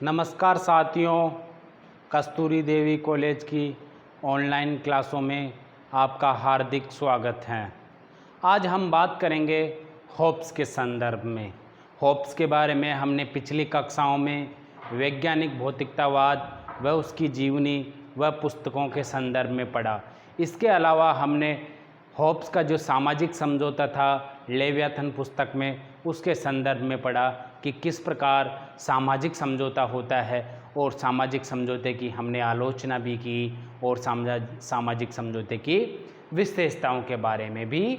नमस्कार साथियों, कस्तूरी देवी कॉलेज की ऑनलाइन क्लासों में आपका हार्दिक स्वागत है। आज हम बात करेंगे होब्स के संदर्भ में। होब्स के बारे में हमने पिछली कक्षाओं में वैज्ञानिक भौतिकतावाद व उसकी जीवनी व पुस्तकों के संदर्भ में पढ़ा। इसके अलावा हमने होब्स का जो सामाजिक समझौता था लेवियाथन पुस्तक में, उसके संदर्भ में पढ़ा कि किस प्रकार सामाजिक समझौता होता है, और सामाजिक समझौते की हमने आलोचना भी की और सामाजिक समझौते की विशेषताओं के बारे में भी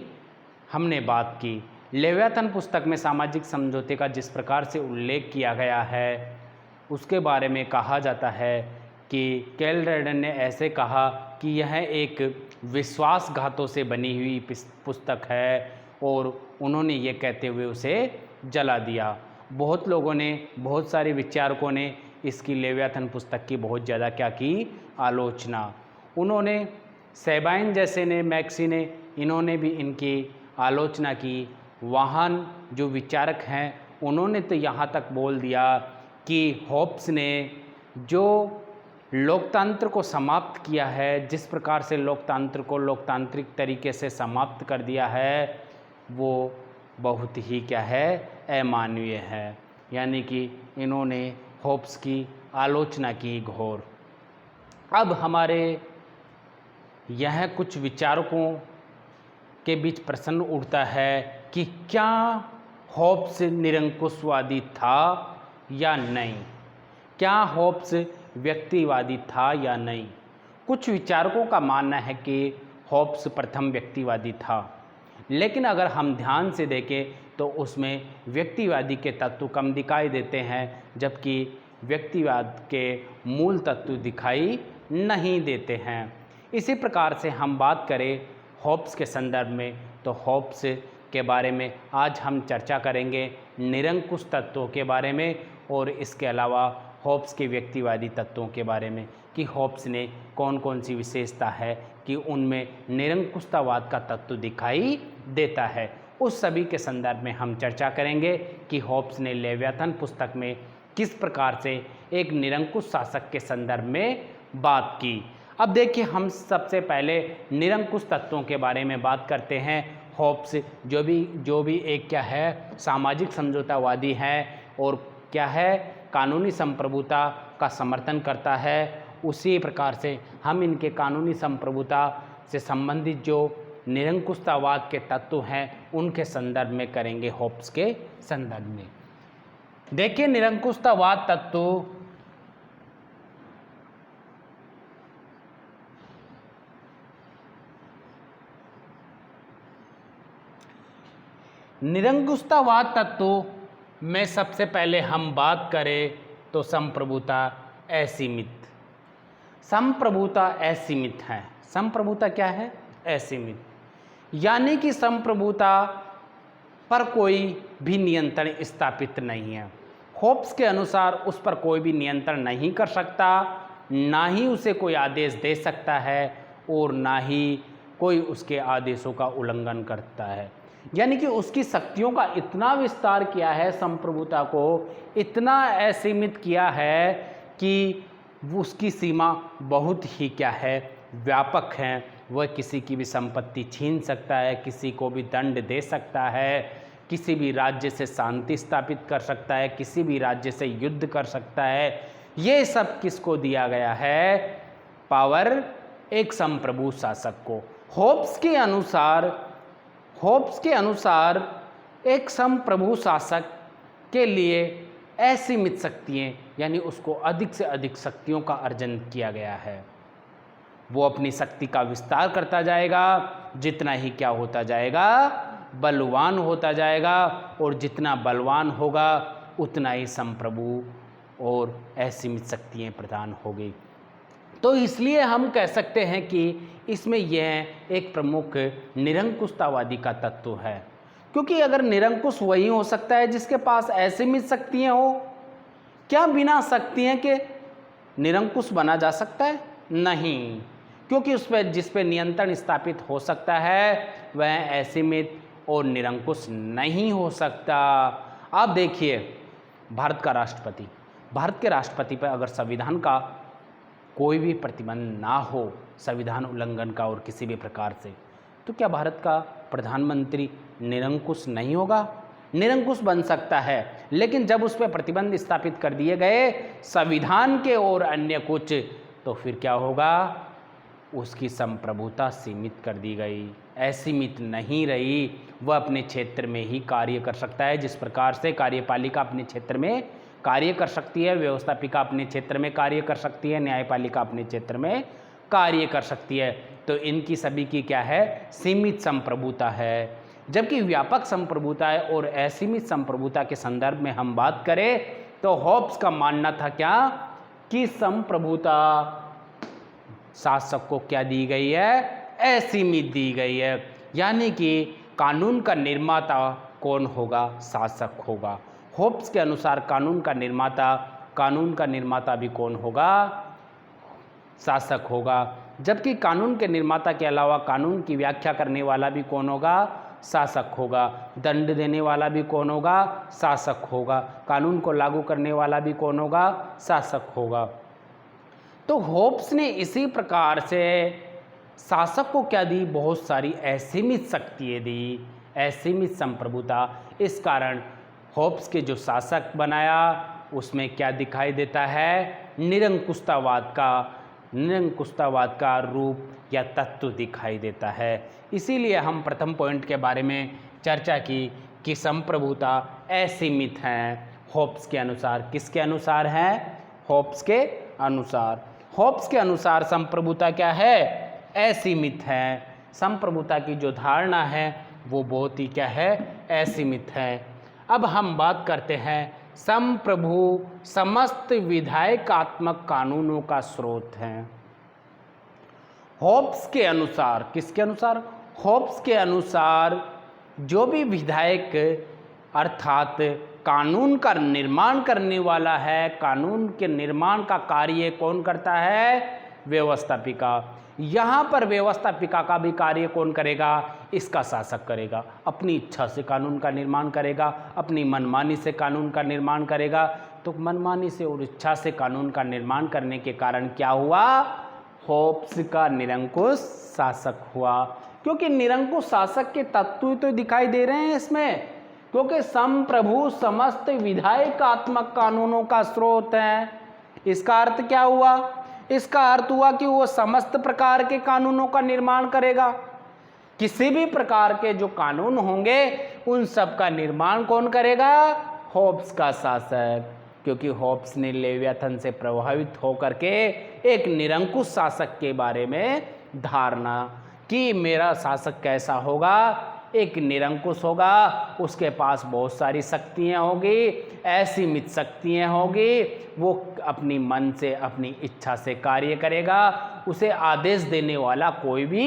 हमने बात की। लेवियाथन पुस्तक में सामाजिक समझौते का जिस प्रकार से उल्लेख किया गया है उसके बारे में कहा जाता है कि कैल रेडन ने ऐसे कहा कि यह एक विश्वासघातों से बनी हुई पुस्तक है, और उन्होंने ये कहते हुए उसे जला दिया। बहुत लोगों ने, बहुत सारे विचारकों ने इसकी लेवियाथन पुस्तक की बहुत ज़्यादा क्या की, आलोचना। उन्होंने सेबाइन जैसे ने, मैक्सी ने, इन्होंने भी इनकी आलोचना की। वाहन जो विचारक हैं उन्होंने तो यहाँ तक बोल दिया कि होब्स ने जो लोकतंत्र को समाप्त किया है, जिस प्रकार से लोकतंत्र को लोकतांत्रिक तरीके से समाप्त कर दिया है, वो बहुत ही क्या है, अमानवीय है। यानी कि इन्होंने होब्स की आलोचना की घोर। अब हमारे यह कुछ विचारकों के बीच प्रश्न उठता है कि क्या होब्स निरंकुशवादी था या नहीं, क्या होब्स व्यक्तिवादी था या नहीं। कुछ विचारकों का मानना है कि होब्स प्रथम व्यक्तिवादी था, लेकिन अगर हम ध्यान से देखें तो उसमें व्यक्तिवादी के तत्व कम दिखाई देते हैं, जबकि व्यक्तिवाद के मूल तत्व दिखाई नहीं देते हैं। इसी प्रकार से हम बात करें होब्स के संदर्भ में, तो होब्स के बारे में आज हम चर्चा करेंगे निरंकुश तत्वों के बारे में, और इसके अलावा होब्स के व्यक्तिवादी तत्वों के बारे में कि होब्स ने कौन कौन सी विशेषता है कि उनमें निरंकुशतावाद का तत्व दिखाई देता है। उस सभी के संदर्भ में हम चर्चा करेंगे कि होब्स ने लेवियाथन पुस्तक में किस प्रकार से एक निरंकुश शासक के संदर्भ में बात की। अब देखिए, हम सबसे पहले निरंकुश तत्वों के बारे में बात करते हैं। होब्स जो भी एक क्या है, सामाजिक समझौतावादी है और क्या है, कानूनी संप्रभुता का समर्थन करता है। उसी प्रकार से हम इनके कानूनी संप्रभुता से संबंधित जो निरंकुशतावाद के तत्व हैं उनके संदर्भ में करेंगे, होब्स के संदर्भ में। देखिए, निरंकुशतावाद तत्व निरंकुशतावाद तत्व में सबसे पहले हम बात करें तो संप्रभुता असीमित। संप्रभुता असीमित है। संप्रभुता क्या है? असीमित। यानी कि संप्रभुता पर कोई भी नियंत्रण स्थापित नहीं है। होब्स के अनुसार उस पर कोई भी नियंत्रण नहीं कर सकता, ना ही उसे कोई आदेश दे सकता है और ना ही कोई उसके आदेशों का उल्लंघन करता है। यानी कि उसकी शक्तियों का इतना विस्तार किया है, संप्रभुता को इतना असीमित किया है कि उसकी सीमा बहुत ही क्या है, व्यापक है। वह किसी की भी संपत्ति छीन सकता है, किसी को भी दंड दे सकता है, किसी भी राज्य से शांति स्थापित कर सकता है, किसी भी राज्य से युद्ध कर सकता है। ये सब किसको दिया गया है? पावर एक संप्रभु शासक को। होब्स के अनुसार एक संप्रभु शासक के लिए असीमित शक्तियाँ, यानी उसको अधिक से अधिक शक्तियों का अर्जन किया गया है। वो अपनी शक्ति का विस्तार करता जाएगा, जितना ही क्या होता जाएगा, बलवान होता जाएगा, और जितना बलवान होगा उतना ही संप्रभु और असीमित शक्तियाँ प्रदान होगी। तो इसलिए हम कह सकते हैं कि इसमें यह एक प्रमुख निरंकुशतावादी का तत्व है, क्योंकि अगर निरंकुश वही हो सकता है जिसके पास असीमित शक्तियाँ हो। क्या बिना शक्तियाँ के निरंकुश बना जा सकता है? नहीं, क्योंकि उस पर जिस पे नियंत्रण स्थापित हो सकता है वह असीमित और निरंकुश नहीं हो सकता। आप देखिए, भारत का राष्ट्रपति भारत के राष्ट्रपति पर अगर संविधान का कोई भी प्रतिबंध ना हो, संविधान उल्लंघन का और किसी भी प्रकार से, तो क्या भारत का प्रधानमंत्री निरंकुश नहीं होगा? निरंकुश बन सकता है, लेकिन जब उस पर प्रतिबंध स्थापित कर दिए गए संविधान के और अन्य कुछ, तो फिर क्या होगा? उसकी संप्रभुता सीमित कर दी गई, असीमित नहीं रही। वह अपने क्षेत्र में ही कार्य कर सकता है, जिस प्रकार से कार्यपालिका अपने क्षेत्र में कार्य कर सकती है, व्यवस्थापिका अपने क्षेत्र में कार्य कर सकती है, न्यायपालिका अपने क्षेत्र में कार्य कर सकती है। तो इनकी सभी की क्या है? सीमित संप्रभुता है। जबकि व्यापक संप्रभुता है और असीमित संप्रभुता के संदर्भ में हम बात करें तो हॉब्स का मानना था क्या? कि संप्रभुता शासक को क्या दी गई है? असीमित दी गई है। यानी कि कानून का निर्माता कौन होगा? शासक होगा। हॉब्स के अनुसार कानून का निर्माता भी कौन होगा? शासक होगा। जबकि कानून के निर्माता के अलावा कानून की व्याख्या करने वाला भी कौन होगा? शासक होगा। दंड देने वाला भी कौन होगा? शासक होगा। कानून को लागू करने वाला भी कौन होगा? शासक होगा। तो हॉब्स ने इसी प्रकार से शासक को क्या दी? बहुत सारी असीमित शक्तियाँ दी, असीमित संप्रभुता। इस कारण हॉब्स के जो शासक बनाया उसमें क्या दिखाई देता है? निरंकुशतावाद का रूप या तत्व दिखाई देता है। इसीलिए हम प्रथम पॉइंट के बारे में चर्चा की कि संप्रभुता असीमित है हॉब्स के अनुसार। किसके अनुसार है? हॉब्स के अनुसार। हॉब्स के अनुसार संप्रभुता क्या है? असीमित है। संप्रभुता की जो धारणा है वो बहुत ही क्या है? असीमित है। अब हम बात करते हैं संप्रभु समस्त विधायकात्मक कानूनों का स्रोत है। हॉब्स के अनुसार, किसके अनुसार? हॉब्स के अनुसार जो भी विधायक अर्थात कानून का निर्माण करने वाला है, कानून के निर्माण का कार्य कौन करता है? व्यवस्थापिका। यहाँ पर व्यवस्थापिका का भी कार्य कौन करेगा? इसका शासक करेगा। अपनी इच्छा से कानून का निर्माण करेगा, अपनी मनमानी से कानून का निर्माण करेगा। तो मनमानी से और इच्छा से कानून का निर्माण करने के कारण क्या हुआ? हॉब्स का निरंकुश शासक हुआ। क्योंकि निरंकुश शासक के तत्व तो दिखाई दे रहे हैं इसमें, क्योंकि संप्रभु समस्त विधायकात्मक कानूनों का स्रोत है। इसका अर्थ क्या हुआ? इसका अर्थ हुआ कि वो समस्त प्रकार के कानूनों का निर्माण करेगा। किसी भी प्रकार के जो कानून होंगे उन सब का निर्माण कौन करेगा? हॉब्स का शासक। क्योंकि हॉब्स ने लेवियाथन से प्रभावित होकर के एक निरंकुश शासक के बारे में धारणा कि मेरा शासक कैसा होगा? एक निरंकुश होगा, उसके पास बहुत सारी शक्तियाँ होगी, असीमित शक्तियाँ होगी। वो अपनी मन से, अपनी इच्छा से कार्य करेगा। उसे आदेश देने वाला कोई भी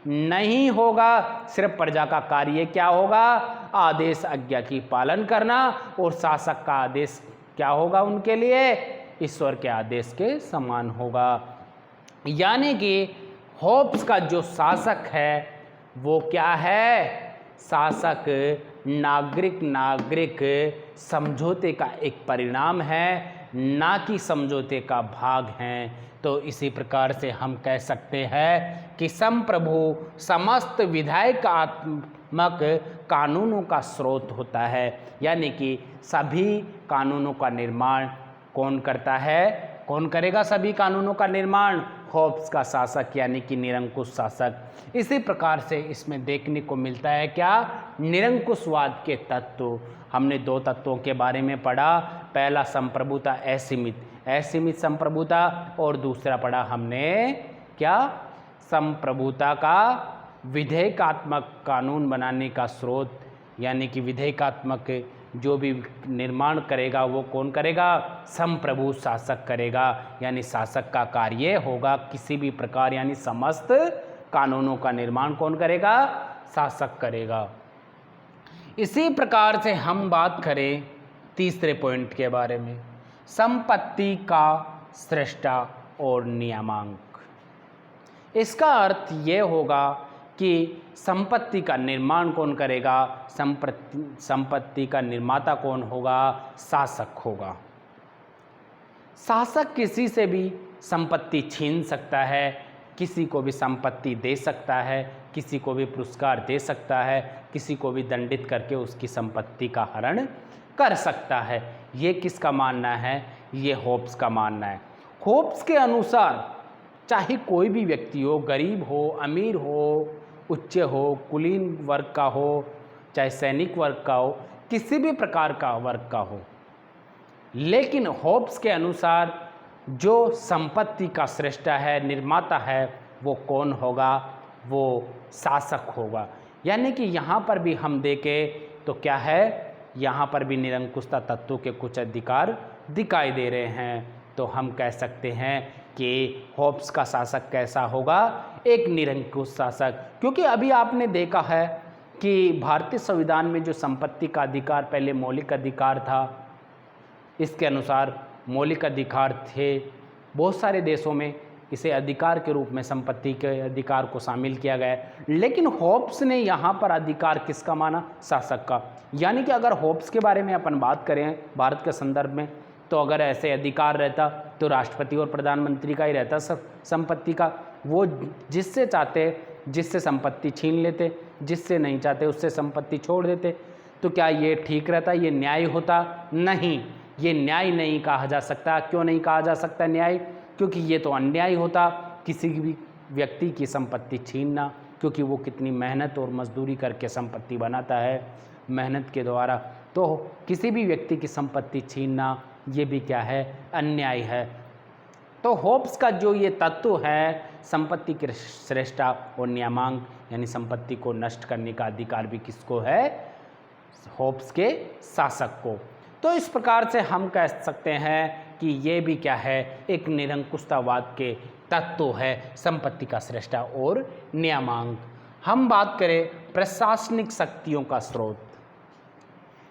नहीं होगा। सिर्फ प्रजा का कार्य क्या होगा? आदेश आज्ञा की पालन करना। और शासक का आदेश क्या होगा उनके लिए? ईश्वर के आदेश के समान होगा। यानी कि हॉब्स का जो शासक है वो क्या है? शासक नागरिक समझौते का एक परिणाम है, ना कि समझौते का भाग है। तो इसी प्रकार से हम कह सकते हैं कि संप्रभु समस्त विधायकात्मक कानूनों का स्रोत होता है। यानी कि सभी कानूनों का निर्माण कौन करता है? कौन करेगा सभी कानूनों का निर्माण? हॉब्स का शासक, यानी कि निरंकुश शासक। इसी प्रकार से इसमें देखने को मिलता है क्या? निरंकुशवाद के तत्व। हमने दो तत्वों के बारे में पढ़ा। पहला संप्रभुता असीमित संप्रभुता, और दूसरा पढ़ा हमने क्या? संप्रभुता का विधेयकात्मक कानून बनाने का स्रोत। यानी कि विधेयकात्मक जो भी निर्माण करेगा वो कौन करेगा? संप्रभु शासक करेगा। यानी शासक का कार्य होगा किसी भी प्रकार, यानी समस्त कानूनों का निर्माण कौन करेगा? शासक करेगा। इसी प्रकार से हम बात करें तीसरे पॉइंट के बारे में, संपत्ति का सृष्टा और नियामक। इसका अर्थ ये होगा कि संपत्ति का निर्माण कौन करेगा? संपत्ति का निर्माता कौन होगा? शासक होगा। शासक किसी से भी संपत्ति छीन सकता है, किसी को भी संपत्ति दे सकता है, किसी को भी पुरस्कार दे सकता है, किसी को भी दंडित करके उसकी संपत्ति का हरण कर सकता है। ये किसका मानना है? ये होब्स का मानना है। होब्स के अनुसार चाहे कोई भी व्यक्ति हो, गरीब हो, अमीर हो, उच्च हो, कुलीन वर्ग का हो, चाहे सैनिक वर्ग का हो, किसी भी प्रकार का वर्ग का हो, लेकिन होब्स के अनुसार जो संपत्ति का सृष्टा है, निर्माता है, वो कौन होगा? वो शासक होगा। यानी कि यहाँ पर भी हम देखें तो क्या है, यहाँ पर भी निरंकुशता तत्व के कुछ अधिकार दिखाई दे रहे हैं। तो हम कह सकते हैं कि होब्स का शासक कैसा होगा? एक निरंकुश शासक। क्योंकि अभी आपने देखा है कि भारतीय संविधान में जो संपत्ति का अधिकार पहले मौलिक अधिकार था, इसके अनुसार मौलिक अधिकार थे। बहुत सारे देशों में इसे अधिकार के रूप में संपत्ति के अधिकार को शामिल किया गया है। लेकिन होब्स ने यहाँ पर अधिकार किसका माना? शासक का। यानी कि अगर होब्स के बारे में अपन बात करें भारत के संदर्भ में, तो अगर ऐसे अधिकार रहता तो राष्ट्रपति और प्रधानमंत्री का ही रहता संपत्ति का। वो जिससे चाहते जिससे संपत्ति छीन लेते, जिससे नहीं चाहते उससे संपत्ति छोड़ देते। तो क्या ये ठीक रहता? ये न्याय होता? नहीं, ये न्याय नहीं कहा जा सकता। क्यों नहीं कहा जा सकता न्याय? क्योंकि ये तो अन्याय होता, किसी भी व्यक्ति की संपत्ति छीनना। क्योंकि वो कितनी मेहनत और मजदूरी करके संपत्ति बनाता है, मेहनत के द्वारा। तो किसी भी व्यक्ति की संपत्ति छीनना ये भी क्या है? अन्याय है। तो होब्स का जो ये तत्व है, संपत्ति के श्रेष्ठता और नियमांक, यानी संपत्ति को नष्ट करने का अधिकार भी किसको है? होब्स के शासक को। तो इस प्रकार से हम कह सकते हैं कि ये भी क्या है? एक निरंकुशतावाद के तत्व है, संपत्ति का श्रेष्ठता और नियमांक। हम बात करें प्रशासनिक शक्तियों का स्रोत।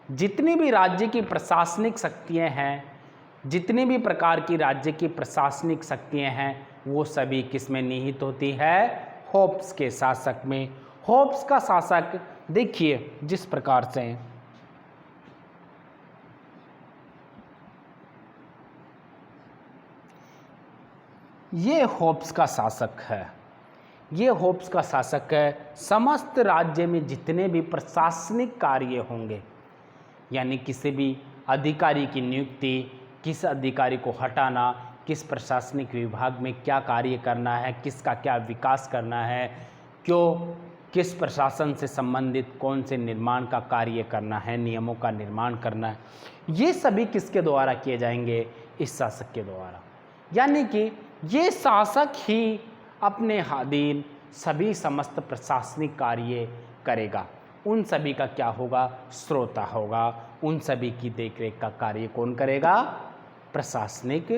जितनी भी राज्य की प्रशासनिक शक्तियाँ हैं, जितनी भी प्रकार की राज्य की प्रशासनिक शक्तियाँ हैं, वो सभी किस में निहित होती है? होब्स के शासक में। होब्स का शासक देखिए जिस प्रकार से, ये होब्स का शासक है। ये होब्स का शासक है। समस्त राज्य में जितने भी प्रशासनिक कार्य होंगे, यानी किसी भी अधिकारी की नियुक्ति, किस अधिकारी को हटाना, किस प्रशासनिक विभाग में क्या कार्य करना है, किसका क्या विकास करना है, क्यों किस प्रशासन से संबंधित कौन से निर्माण का कार्य करना है, नियमों का निर्माण करना है, ये सभी किसके द्वारा किए जाएंगे? इस शासक के द्वारा। यानी कि ये शासक ही अपने अधीन सभी समस्त प्रशासनिक कार्य करेगा। उन सभी का क्या होगा? श्रोता होगा। उन सभी की देखरेख का कार्य कौन करेगा? प्रशासनिक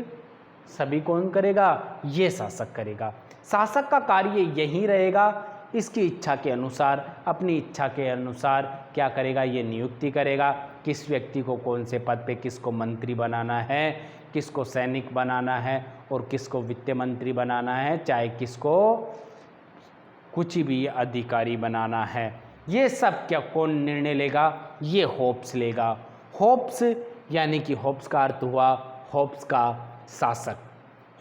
सभी कौन करेगा? ये शासक करेगा। शासक का कार्य यही रहेगा, इसकी इच्छा के अनुसार, अपनी इच्छा के अनुसार क्या करेगा? ये नियुक्ति करेगा, किस व्यक्ति को कौन से पद पे, किसको मंत्री बनाना है, किसको सैनिक बनाना है और किसको वित्त मंत्री बनाना है, चाहे किसको कुछ भी अधिकारी बनाना है। ये सब क्या कौन निर्णय लेगा? ये होब्स लेगा। होब्स यानी कि होब्स का अर्थ हुआ होब्स का शासक।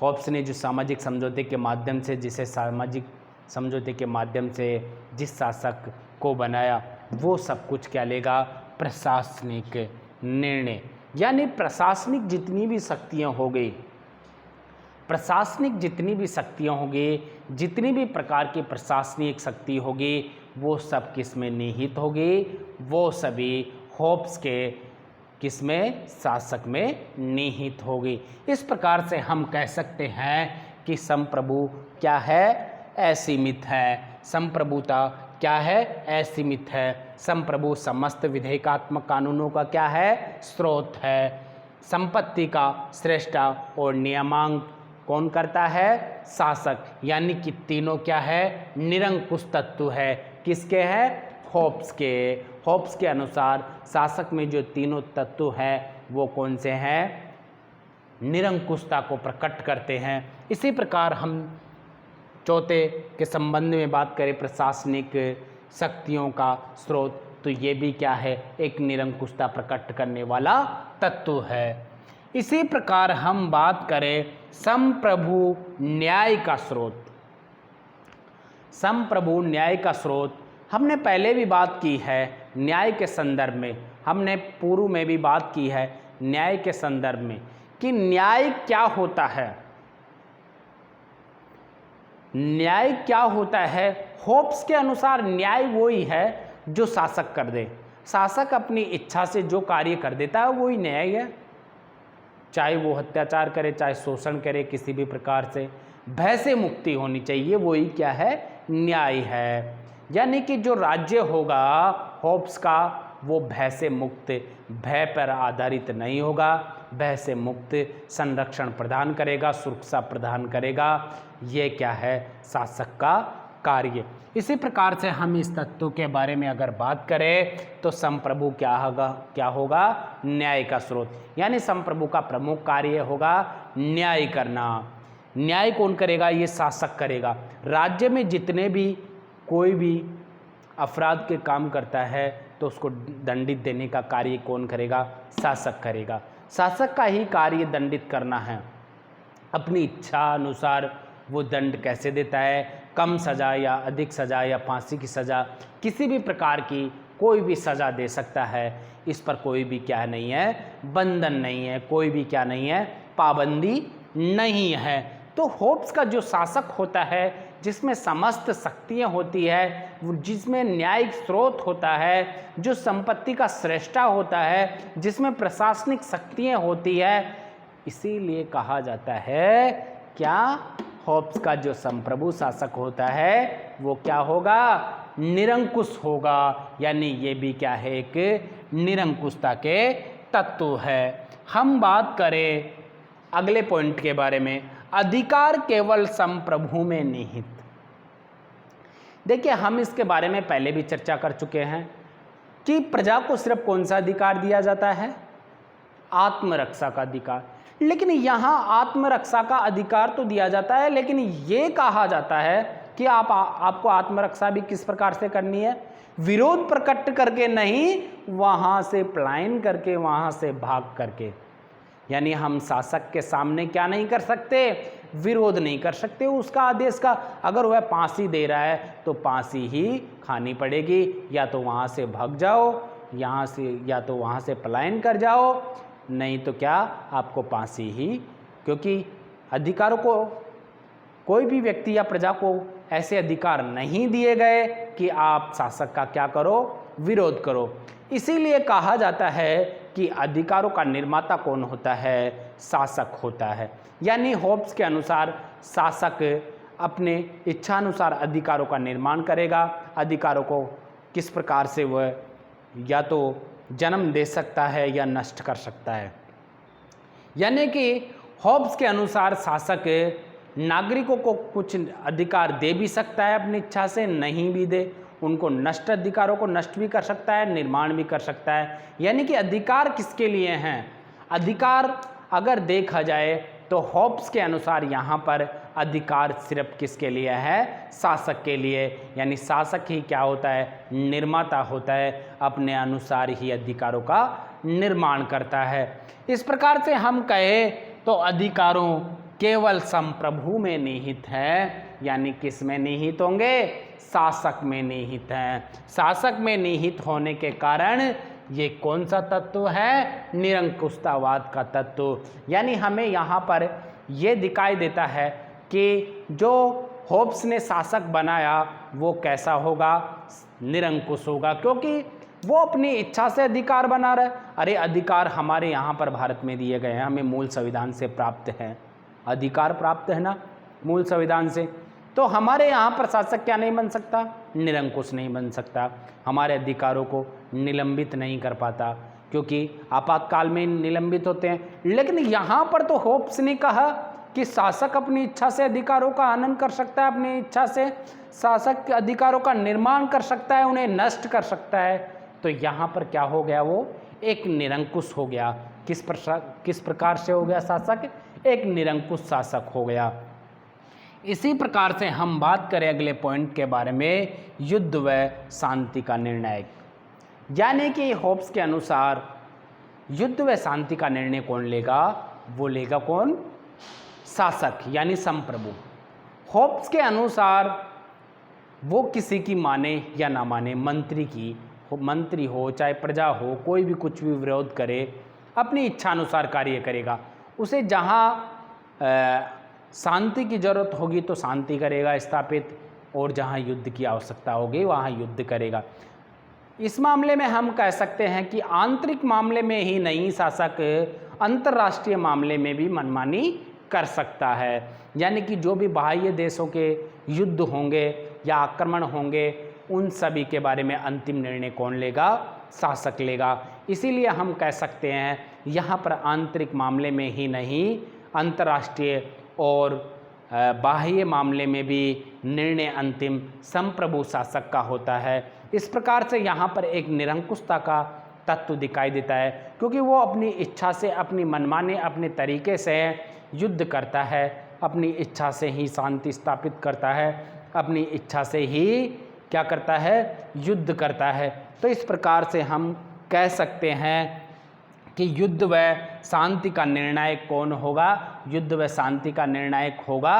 होब्स ने जो सामाजिक समझौते के माध्यम से, जिसे सामाजिक समझौते के माध्यम से जिस शासक को बनाया, वो सब कुछ क्या लेगा? प्रशासनिक निर्णय। यानी प्रशासनिक जितनी भी शक्तियाँ हो गई, प्रशासनिक जितनी भी शक्तियाँ होगी, जितनी भी प्रकार की प्रशासनिक शक्ति होगी, वो सब किस में निहित होगी? वो सभी होब्स के किस में? शासक में निहित होगी। इस प्रकार से हम कह सकते हैं कि संप्रभु क्या है? असीमित है। संप्रभुता क्या है? असीमित है। संप्रभु समस्त विधेयकात्मक कानूनों का क्या है? स्रोत है। संपत्ति का श्रेष्ठता और नियमांक कौन करता है? शासक। यानी कि तीनों क्या है? निरंकुश तत्व है। किसके है? होब्स के। होब्स के अनुसार शासक में जो तीनों तत्व हैं वो कौन से हैं? निरंकुशता को प्रकट करते हैं। इसी प्रकार हम चौथे के संबंध में बात करें, प्रशासनिक शक्तियों का स्रोत, तो ये भी क्या है? एक निरंकुशता प्रकट करने वाला तत्व है। इसी प्रकार हम बात करें संप्रभु न्याय का स्रोत। संप्रभु न्याय का स्रोत हमने पहले भी बात की है न्याय के संदर्भ में, हमने पूर्व में भी बात की है न्याय के संदर्भ में कि न्याय क्या होता है। न्याय क्या होता है? होब्स के अनुसार न्याय वही है जो शासक कर दे। शासक अपनी इच्छा से जो कार्य कर देता है वही न्याय है, चाहे वो अत्याचार करे, चाहे शोषण करे, किसी भी प्रकार से भय से मुक्ति होनी चाहिए, वही क्या है? न्याय है। यानी कि जो राज्य होगा होब्स का वो भय से मुक्त, भय पर आधारित नहीं होगा, भय से मुक्त संरक्षण प्रदान करेगा, सुरक्षा प्रदान करेगा। ये क्या है? शासक का कार्य। इसी प्रकार से हम इस तत्व के बारे में अगर बात करें तो संप्रभु क्या होगा? न्याय का स्रोत। यानी संप्रभु का प्रमुख कार्य होगा न्याय करना। न्याय कौन करेगा? ये शासक करेगा। राज्य में जितने भी कोई भी अपराध के काम करता है तो उसको दंडित देने का कार्य कौन करेगा? शासक करेगा। शासक का ही कार्य दंडित करना है। अपनी इच्छा अनुसार वो दंड कैसे देता है, कम सज़ा या अधिक सज़ा या फांसी की सज़ा, किसी भी प्रकार की कोई भी सज़ा दे सकता है। इस पर कोई भी क्या नहीं है? बंधन नहीं है, कोई भी क्या नहीं है? पाबंदी नहीं है। तो होब्स का जो शासक होता है, जिसमें समस्त शक्तियाँ होती है, जिसमें न्यायिक स्रोत होता है, जो संपत्ति का श्रेष्ठा होता है, जिसमें प्रशासनिक शक्तियाँ होती है, इसीलिए कहा जाता है क्या? होब्स का जो संप्रभु शासक होता है वो क्या होगा? निरंकुश होगा। यानी ये भी क्या है? एक निरंकुशता के तत्व है। हम बात करें अगले पॉइंट के बारे में, अधिकार केवल संप्रभु में निहित। देखिए हम इसके बारे में पहले भी चर्चा कर चुके हैं कि प्रजा को सिर्फ कौन सा अधिकार दिया जाता है? आत्मरक्षा का अधिकार। लेकिन यहाँ आत्मरक्षा का अधिकार तो दिया जाता है, लेकिन ये कहा जाता है कि आपको आत्मरक्षा भी किस प्रकार से करनी है? विरोध प्रकट करके नहीं, वहाँ से पलायन करके, वहाँ से भाग करके। यानी हम शासक के सामने क्या नहीं कर सकते? विरोध नहीं कर सकते उसका आदेश का। अगर वह फांसी दे रहा है तो फांसी ही खानी पड़ेगी, या तो वहाँ से भाग जाओ, यहाँ से या तो वहाँ से पलायन कर जाओ, नहीं तो क्या आपको फांसी ही। क्योंकि अधिकारों को कोई भी व्यक्ति या प्रजा को ऐसे अधिकार नहीं दिए गए कि आप शासक का क्या करो? विरोध करो। इसीलिए कहा जाता है कि अधिकारों का निर्माता कौन होता है? शासक होता है। यानी होब्स के अनुसार शासक अपने इच्छानुसार अधिकारों का निर्माण करेगा। अधिकारों को किस प्रकार से वह या तो जन्म दे सकता है या नष्ट कर सकता है। यानी कि होब्स के अनुसार शासक नागरिकों को कुछ अधिकार दे भी सकता है अपनी इच्छा से, नहीं भी दे, उनको नष्ट अधिकारों को नष्ट भी कर सकता है, निर्माण भी कर सकता है। यानी कि अधिकार किसके लिए हैं? अधिकार अगर देखा जाए तो होब्स के अनुसार यहाँ पर अधिकार सिर्फ किसके लिए है? शासक के लिए। यानी शासक ही क्या होता है? निर्माता होता है, अपने अनुसार ही अधिकारों का निर्माण करता है। इस प्रकार से हम कहें तो अधिकारों केवल संप्रभु में निहित है। यानी किस में निहित होंगे? शासक में निहित हैं। शासक में निहित होने के कारण ये कौन सा तत्व है? निरंकुशतावाद का तत्व। यानी हमें यहाँ पर ये दिखाई देता है कि जो होब्स ने शासक बनाया वो कैसा होगा? निरंकुश होगा, क्योंकि वो अपनी इच्छा से अधिकार बना रहा है। अरे अधिकार हमारे यहाँ पर भारत में दिए गए हैं, हमें मूल संविधान से प्राप्त है, अधिकार प्राप्त है ना मूल संविधान से। तो हमारे यहाँ पर शासक क्या नहीं बन सकता? निरंकुश नहीं बन सकता, हमारे अधिकारों को निलंबित नहीं कर पाता, क्योंकि आपातकाल में निलंबित होते हैं। लेकिन यहाँ पर तो होब्स ने कहा कि शासक अपनी इच्छा से अधिकारों का हनन कर सकता है, अपनी इच्छा से शासक अधिकारों का निर्माण कर सकता है, उन्हें नष्ट कर सकता है। तो यहाँ पर क्या हो गया? वो एक निरंकुश हो गया। किस प्रकार से हो गया शासक? एक निरंकुश शासक हो गया। इसी प्रकार से हम बात करें अगले पॉइंट के बारे में, युद्ध व शांति का निर्णय। यानी कि होब्स के अनुसार युद्ध व शांति का निर्णय कौन लेगा? वो लेगा कौन? शासक यानी संप्रभु। होब्स के अनुसार वो किसी की माने या ना माने, मंत्री हो चाहे प्रजा हो, कोई भी कुछ भी विरोध करे, अपनी इच्छा अनुसार कार्य करेगा। उसे जहाँ शांति की जरूरत होगी तो शांति करेगा स्थापित, और जहाँ युद्ध की आवश्यकता होगी वहाँ युद्ध करेगा। इस मामले में हम कह सकते हैं कि आंतरिक मामले में ही नहीं, शासक अंतर्राष्ट्रीय मामले में भी मनमानी कर सकता है। यानी कि जो भी बाह्य देशों के युद्ध होंगे या आक्रमण होंगे, उन सभी के बारे में अंतिम निर्णय कौन लेगा? शासक लेगा। इसीलिए हम कह सकते हैं यहाँ पर आंतरिक मामले में ही नहीं, अंतर्राष्ट्रीय और बाह्य मामले में भी निर्णय अंतिम संप्रभु शासक का होता है। इस प्रकार से यहाँ पर एक निरंकुशता का तत्व दिखाई देता है, क्योंकि वो अपनी इच्छा से, अपनी मनमाने, अपने तरीके से युद्ध करता है, अपनी इच्छा से ही शांति स्थापित करता है, अपनी इच्छा से ही क्या करता है? युद्ध करता है। तो इस प्रकार से हम कह सकते हैं कि युद्ध व शांति का निर्णायक कौन होगा? युद्ध व शांति का निर्णायक होगा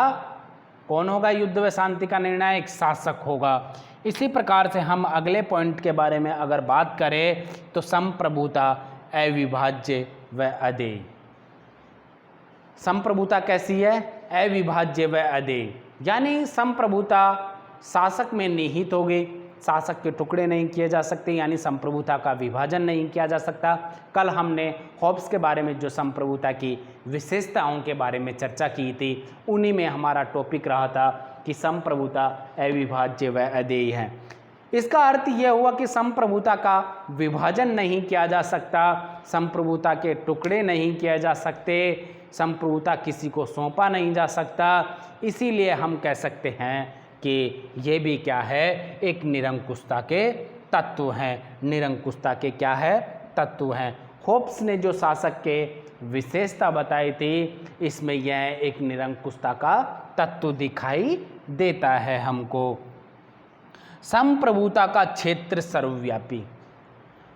कौन होगा? युद्ध व शांति का निर्णायक शासक होगा। इसी प्रकार से हम अगले पॉइंट के बारे में अगर बात करें तो संप्रभुता अविभाज्य व अदेय। संप्रभुता कैसी है? अविभाज्य व अदेय, यानी संप्रभुता शासक में निहित होगी, शासक के टुकड़े नहीं किए जा सकते, यानी संप्रभुता का विभाजन नहीं किया जा सकता। कल हमने होब्स के बारे में जो संप्रभुता की विशेषताओं के बारे में चर्चा की थी, उन्हीं में हमारा टॉपिक रहा था कि संप्रभुता अविभाज्य व अदेय है। इसका अर्थ यह हुआ कि संप्रभुता का विभाजन नहीं किया जा सकता, संप्रभुता के टुकड़े नहीं किए जा सकते, संप्रभुता किसी को सौंपा नहीं जा सकता। इसीलिए हम कह सकते हैं कि ये भी क्या है? एक निरंकुशता के तत्व हैं। निरंकुशता के क्या है? तत्व हैं। होब्स ने जो शासक के विशेषता बताई थी, इसमें यह एक निरंकुशता का तत्व दिखाई देता है हमको। संप्रभुता का क्षेत्र सर्वव्यापी।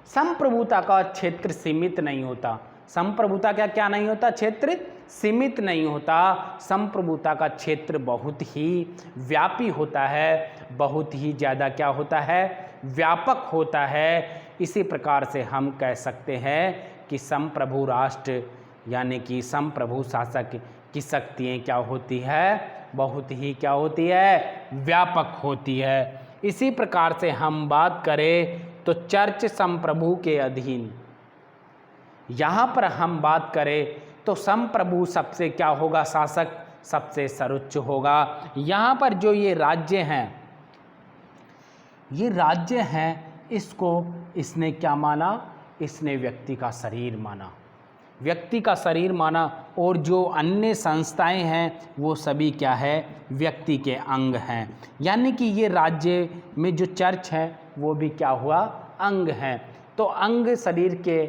संप्रभुता का क्षेत्र सीमित नहीं होता। संप्रभुता का क्या नहीं होता? क्षेत्र सीमित नहीं होता। संप्रभुता का क्षेत्र बहुत ही व्यापी होता है, बहुत ही ज़्यादा क्या होता है? व्यापक होता है। इसी प्रकार से हम कह सकते हैं कि संप्रभु राष्ट्र यानी कि संप्रभु शासक की शक्तियाँ क्या होती है? बहुत ही क्या होती है? व्यापक होती है। इसी प्रकार से हम बात करें तो चर्च संप्रभु के अधीन, यहाँ पर हम बात करें तो संप्रभु सबसे क्या होगा? शासक सबसे सर्वोच्च होगा। यहाँ पर जो ये राज्य हैं, इसने क्या माना? इसने व्यक्ति का शरीर माना, व्यक्ति का शरीर माना, और जो अन्य संस्थाएं हैं वो सभी क्या है? व्यक्ति के अंग हैं। यानी कि ये राज्य में जो चर्च है वो भी क्या हुआ? अंग हैं। तो अंग शरीर के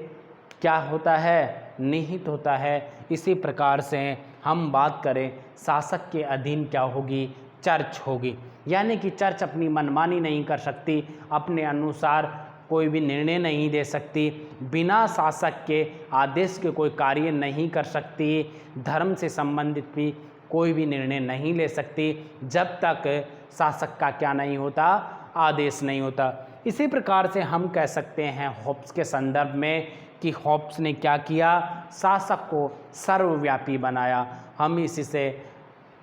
क्या होता है? निहित होता है। इसी प्रकार से हम बात करें शासक के अधीन क्या होगी? चर्च होगी। यानी कि चर्च अपनी मनमानी नहीं कर सकती, अपने अनुसार कोई भी निर्णय नहीं दे सकती, बिना शासक के आदेश के कोई कार्य नहीं कर सकती, धर्म से संबंधित भी कोई भी निर्णय नहीं ले सकती जब तक शासक का क्या नहीं होता? आदेश नहीं होता। इसी प्रकार से हम कह सकते हैं होब्स के संदर्भ में कि होब्स ने क्या किया? शासक को सर्वव्यापी बनाया। हम इसी से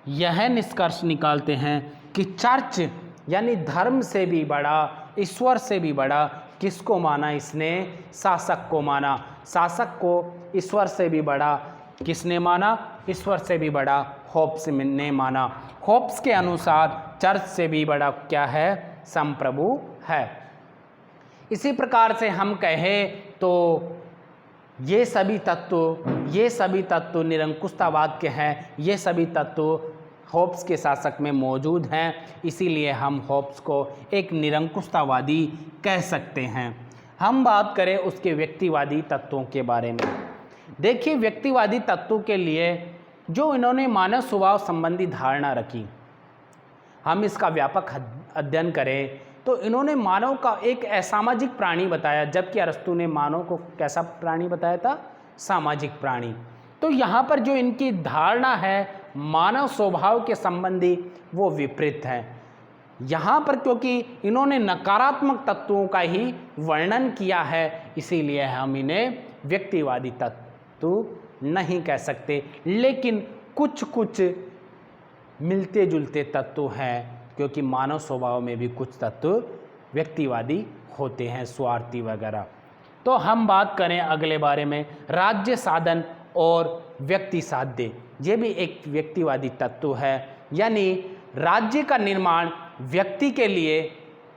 यह निष्कर्ष निकालते हैं कि चर्च यानी धर्म से भी बड़ा, ईश्वर से भी बड़ा किसको माना? इसने शासक को माना। शासक को ईश्वर से भी बड़ा किसने माना? ईश्वर से भी बड़ा होब्स ने माना। होब्स के अनुसार चर्च से भी बड़ा क्या है? संप्रभु है। इसी प्रकार से हम कहें तो ये सभी तत्व निरंकुशतावाद के हैं। ये सभी तत्व होब्स के शासक में मौजूद हैं। इसीलिए हम होब्स को एक निरंकुशतावादी कह सकते हैं। हम बात करें उसके व्यक्तिवादी तत्वों के बारे में। देखिए, व्यक्तिवादी तत्वों के लिए जो इन्होंने मानव स्वभाव संबंधी धारणा रखी, हम इसका व्यापक अध्ययन करें तो इन्होंने मानव का एक असामाजिक प्राणी बताया, जबकि अरस्तु ने मानव को कैसा प्राणी बताया था? सामाजिक प्राणी। तो यहाँ पर जो इनकी धारणा है मानव स्वभाव के संबंधी वो विपरीत है। यहाँ पर क्योंकि इन्होंने नकारात्मक तत्वों का ही वर्णन किया है, इसीलिए हम इन्हें व्यक्तिवादी तत्व नहीं कह सकते। लेकिन कुछ कुछ मिलते जुलते तत्व हैं, क्योंकि मानव स्वभाव में भी कुछ तत्व व्यक्तिवादी होते हैं, स्वार्थी वगैरह। तो हम बात करें अगले बारे में, राज्य साधन और व्यक्ति साध्य। ये भी एक व्यक्तिवादी तत्व है, यानी राज्य का निर्माण व्यक्ति के लिए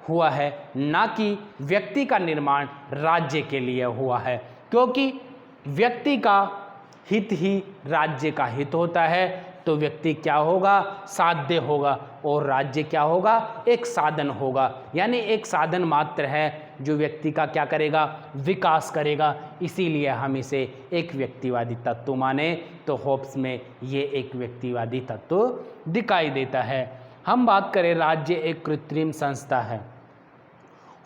हुआ है, ना कि व्यक्ति का निर्माण राज्य के लिए हुआ है, क्योंकि व्यक्ति का हित ही राज्य का हित होता है। तो व्यक्ति क्या होगा, साध्य होगा, और राज्य क्या होगा, एक साधन होगा, यानी एक साधन मात्र है जो व्यक्ति का क्या करेगा, विकास करेगा। इसीलिए हम इसे एक व्यक्तिवादी तत्व माने। तो होब्स में ये एक व्यक्तिवादी तत्व दिखाई देता है। हम बात करें, राज्य एक कृत्रिम संस्था है।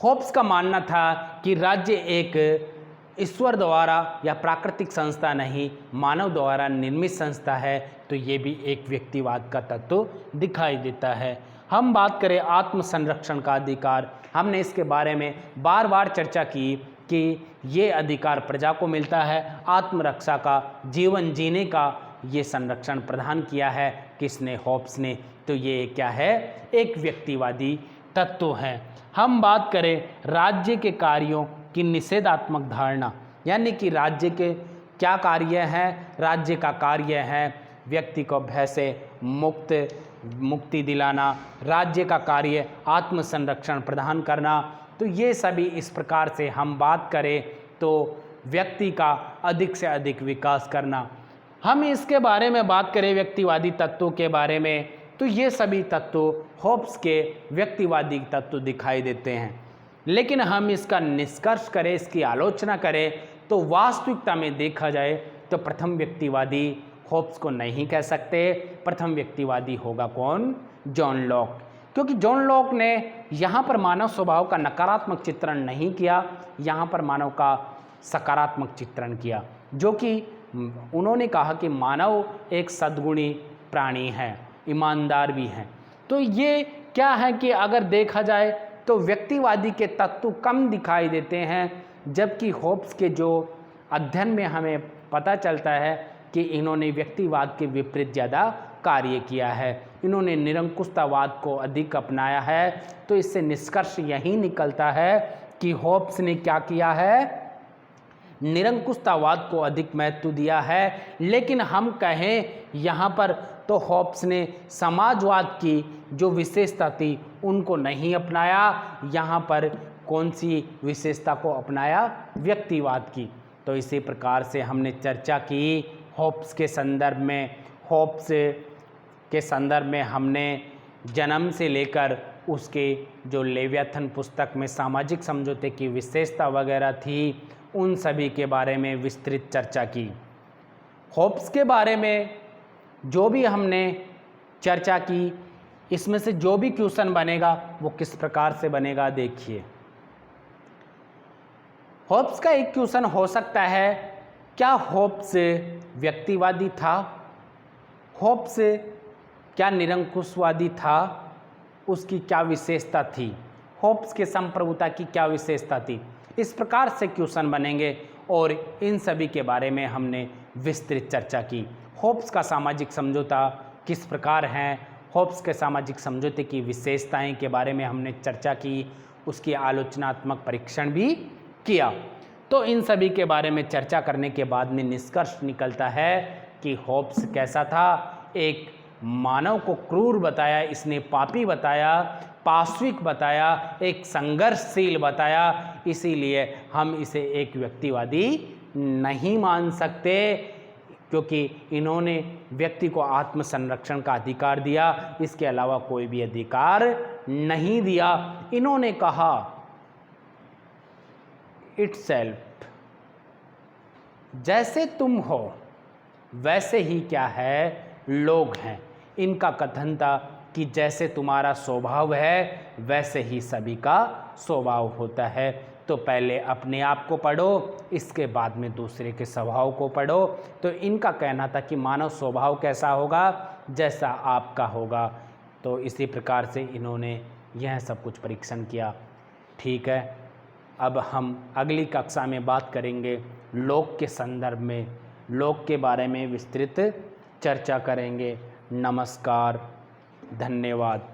होब्स का मानना था कि राज्य एक ईश्वर द्वारा या प्राकृतिक संस्था नहीं, मानव द्वारा निर्मित संस्था है। तो ये भी एक व्यक्तिवाद का तत्व दिखाई देता है। हम बात करें आत्म संरक्षण का अधिकार, हमने इसके बारे में बार बार चर्चा की कि ये अधिकार प्रजा को मिलता है, आत्मरक्षा का, जीवन जीने का ये संरक्षण प्रदान किया है किसने, होब्स ने। तो ये क्या है, एक व्यक्तिवादी तत्व है। हम बात करें राज्य के कार्यों की निषेधात्मक धारणा, यानी कि राज्य के क्या कार्य हैं, राज्य का कार्य है व्यक्ति को भय से मुक्ति दिलाना, राज्य का कार्य आत्म संरक्षण प्रदान करना। तो ये सभी इस प्रकार से हम बात करें तो व्यक्ति का अधिक से अधिक विकास करना। हम इसके बारे में बात करें व्यक्तिवादी तत्वों के बारे में, तो ये सभी तत्व होब्स के व्यक्तिवादी तत्व दिखाई देते हैं। लेकिन हम इसका निष्कर्ष करें, इसकी आलोचना करें, तो वास्तविकता में देखा जाए तो प्रथम व्यक्तिवादी होब्स को नहीं कह सकते। प्रथम व्यक्तिवादी होगा कौन, जॉन लॉक, क्योंकि जॉन लॉक ने यहाँ पर मानव स्वभाव का नकारात्मक चित्रण नहीं किया, यहाँ पर मानव का सकारात्मक चित्रण किया, जो कि उन्होंने कहा कि मानव एक सद्गुणी प्राणी है, ईमानदार भी हैं। तो ये क्या है कि अगर देखा जाए तो व्यक्तिवादी के तत्व कम दिखाई देते हैं, जबकि होब्स के जो अध्ययन में हमें पता चलता है कि इन्होंने व्यक्तिवाद के विपरीत ज़्यादा कार्य किया है, इन्होंने निरंकुशतावाद को अधिक अपनाया है। तो इससे निष्कर्ष यही निकलता है कि होब्स ने क्या किया है, निरंकुशतावाद को अधिक महत्व दिया है। लेकिन हम कहें यहाँ पर तो होब्स ने समाजवाद की जो विशेषता थी उनको नहीं अपनाया, यहाँ पर कौन सी विशेषता को अपनाया, व्यक्तिवाद की। तो इसी प्रकार से हमने चर्चा की होब्स के संदर्भ में। होब्स के संदर्भ में हमने जन्म से लेकर उसके जो लेवियाथन पुस्तक में सामाजिक समझौते की विशेषता वगैरह थी, उन सभी के बारे में विस्तृत चर्चा की। होब्स के बारे में जो भी हमने चर्चा की, इसमें से जो भी क्वेश्चन बनेगा वो किस प्रकार से बनेगा, देखिए। होब्स का एक क्वेश्चन हो सकता है, क्या होब्स व्यक्तिवादी था, होब्स क्या निरंकुशवादी था, उसकी क्या विशेषता थी, होब्स के संप्रभुता की क्या विशेषता थी। इस प्रकार से क्वेश्चन बनेंगे और इन सभी के बारे में हमने विस्तृत चर्चा की। होब्स का सामाजिक समझौता किस प्रकार है, होब्स के सामाजिक समझौते की विशेषताएं के बारे में हमने चर्चा की, उसकी आलोचनात्मक परीक्षण भी किया। तो इन सभी के बारे में चर्चा करने के बाद में निष्कर्ष निकलता है कि होब्स कैसा था, एक मानव को क्रूर बताया, इसने पापी बताया, पाश्विक बताया, एक संघर्षशील बताया। इसीलिए हम इसे एक व्यक्तिवादी नहीं मान सकते, क्योंकि इन्होंने व्यक्ति को आत्म संरक्षण का अधिकार दिया, इसके अलावा कोई भी अधिकार नहीं दिया। इन्होंने कहा इटसेल्फ, जैसे तुम हो वैसे ही क्या है, लोग हैं। इनका कथन था कि जैसे तुम्हारा स्वभाव है वैसे ही सभी का स्वभाव होता है। तो पहले अपने आप को पढ़ो, इसके बाद में दूसरे के स्वभाव को पढ़ो। तो इनका कहना था कि मानव स्वभाव कैसा होगा, जैसा आपका होगा। तो इसी प्रकार से इन्होंने यह सब कुछ परीक्षण किया। ठीक है, अब हम अगली कक्षा में बात करेंगे लोक के संदर्भ में, लोक के बारे में विस्तृत चर्चा करेंगे। नमस्कार, धन्यवाद।